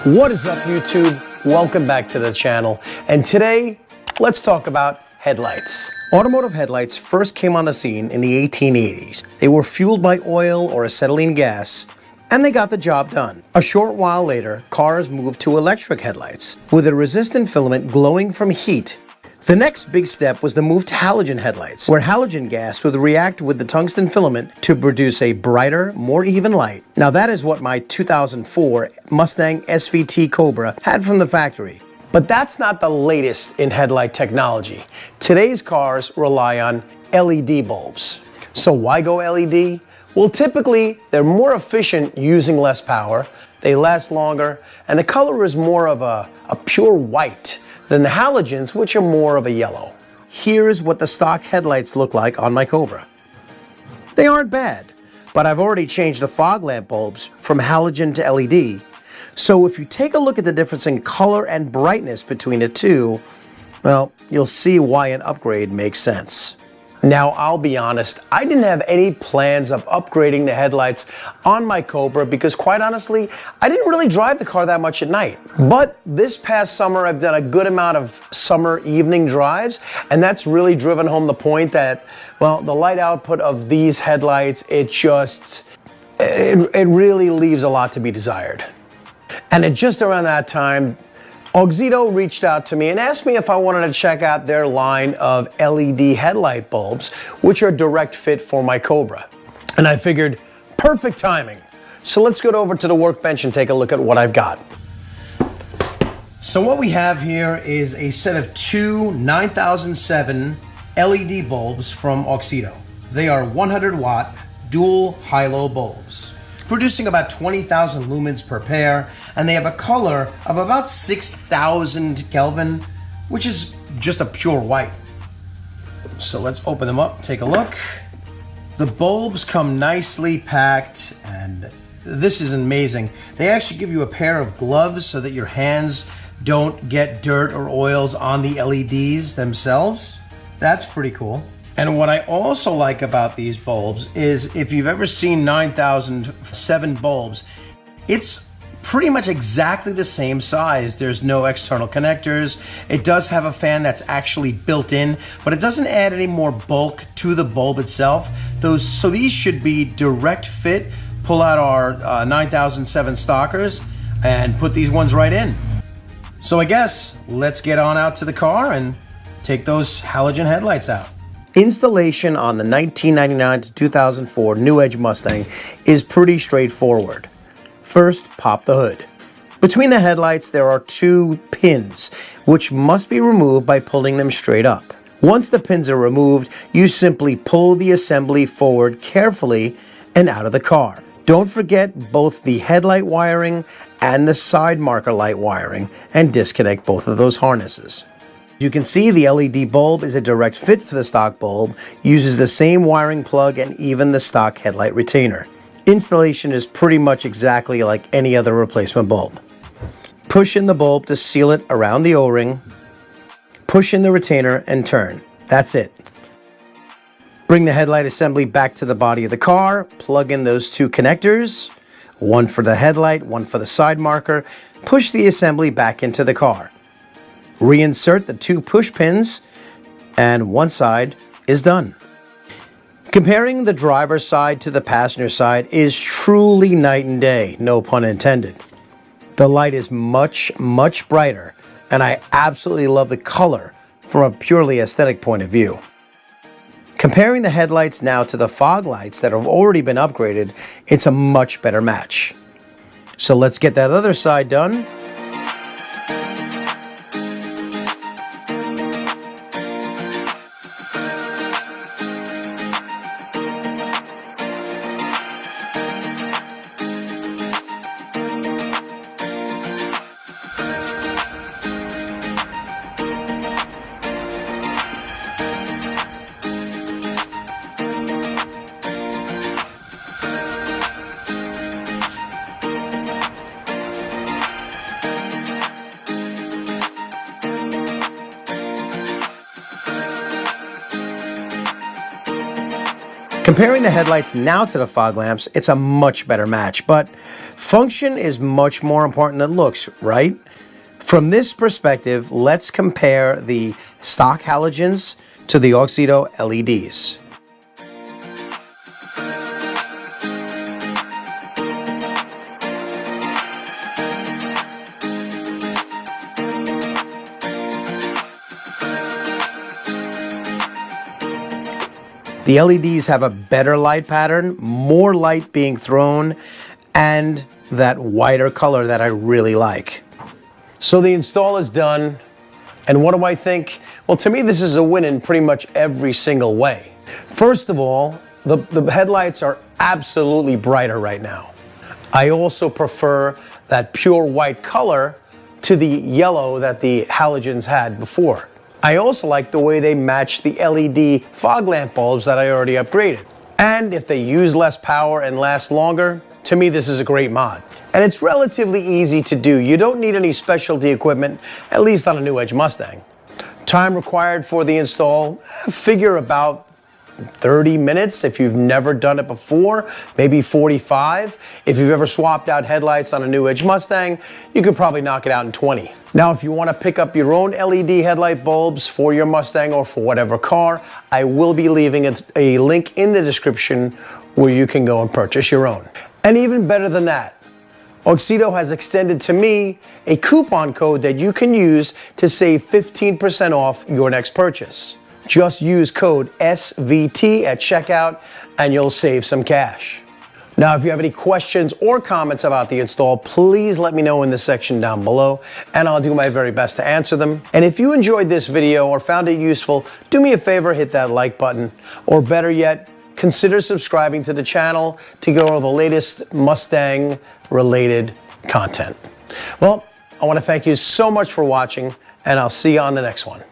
What is up, YouTube? Welcome back to the channel. And today, let's talk about headlights. Automotive headlights first came on the scene in the 1880s. They were fueled by oil or acetylene gas, and they got the job done. A short while later, cars moved to electric headlights, with a resistant filament glowing from heat. The next big step was the move to halogen headlights, where halogen gas would react with the tungsten filament to produce a brighter, more even light. Now that is what my 2004 Mustang SVT Cobra had from the factory. But that's not the latest in headlight technology. Today's cars rely on LED bulbs. So why go LED? Well, typically, they're more efficient using less power, they last longer, and the color is more of a pure white than the halogens, which are more of a yellow. Here's what the stock headlights look like on my Cobra. They aren't bad, but I've already changed the fog lamp bulbs from halogen to LED. So if you take a look at the difference in color and brightness between the two, well, you'll see why an upgrade makes sense. Now, I'll be honest, I didn't have any plans of upgrading the headlights on my Cobra because, quite honestly, I didn't really drive the car that much at night. But this past summer, I've done a good amount of summer evening drives, and that's really driven home the point that, well, the light output of these headlights, it really leaves a lot to be desired. And at just around that time, Auxito reached out to me and asked me if I wanted to check out their line of LED headlight bulbs, which are direct fit for my Cobra. And I figured, perfect timing. So let's go over to the workbench and take a look at what I've got. So what we have here is a set of two 9007 LED bulbs from Auxito. They are 100 watt dual high-low bulbs, producing about 20,000 lumens per pair, and they have a color of about 6,000 Kelvin, which is just a pure white. So let's open them up, take a look. The bulbs come nicely packed, and this is amazing. They actually give you a pair of gloves so that your hands don't get dirt or oils on the LEDs themselves. That's pretty cool. And what I also like about these bulbs is, if you've ever seen 9007 bulbs, it's pretty much exactly the same size. There's no external connectors. It does have a fan that's actually built in, but it doesn't add any more bulk to the bulb itself. So these should be direct fit. Pull out our 9007 stockers and put these ones right in. So I guess let's get on out to the car and take those halogen headlights out. Installation on the 1999 to 2004 New Edge Mustang is pretty straightforward. First, pop the hood. Between the headlights, there are two pins, which must be removed by pulling them straight up. Once the pins are removed, you simply pull the assembly forward carefully and out of the car. Don't forget both the headlight wiring and the side marker light wiring, and disconnect both of those harnesses. You can see the LED bulb is a direct fit for the stock bulb, uses the same wiring plug and even the stock headlight retainer. Installation is pretty much exactly like any other replacement bulb. Push in the bulb to seal it around the O-ring, push in the retainer and turn. That's it. Bring the headlight assembly back to the body of the car, plug in those two connectors, one for the headlight, one for the side marker, push the assembly back into the car. Reinsert the two push pins, and one side is done. Comparing the driver's side to the passenger side is truly night and day, no pun intended. The light is much, much brighter, and I absolutely love the color from a purely aesthetic point of view. Comparing the headlights now to the fog lights that have already been upgraded, it's a much better match. So let's get that other side done. Comparing the headlights now to the fog lamps, it's a much better match, but function is much more important than looks, right? From this perspective, let's compare the stock halogens to the Auxito LEDs. The LEDs have a better light pattern, more light being thrown, and that whiter color that I really like. So the install is done, and what do I think? Well, to me, this is a win in pretty much every single way. First of all, the headlights are absolutely brighter right now. I also prefer that pure white color to the yellow that the halogens had before. I also like the way they match the LED fog lamp bulbs that I already upgraded. And if they use less power and last longer, to me this is a great mod. And it's relatively easy to do. You don't need any specialty equipment, at least on a new Edge Mustang. Time required for the install, figure about 30 minutes if you've never done it before, maybe 45. If you've ever swapped out headlights on a new Edge Mustang, you could probably knock it out in 20. Now, if you want to pick up your own LED headlight bulbs for your Mustang or for whatever car, I will be leaving a link in the description where you can go and purchase your own. And even better than that, Auxito has extended to me a coupon code that you can use to save 15% off your next purchase. Just use code SVT at checkout and you'll save some cash. Now, if you have any questions or comments about the install, please let me know in the section down below and I'll do my very best to answer them. And if you enjoyed this video or found it useful, do me a favor, hit that like button, or better yet, consider subscribing to the channel to get all the latest Mustang related content. Well, I want to thank you so much for watching and I'll see you on the next one.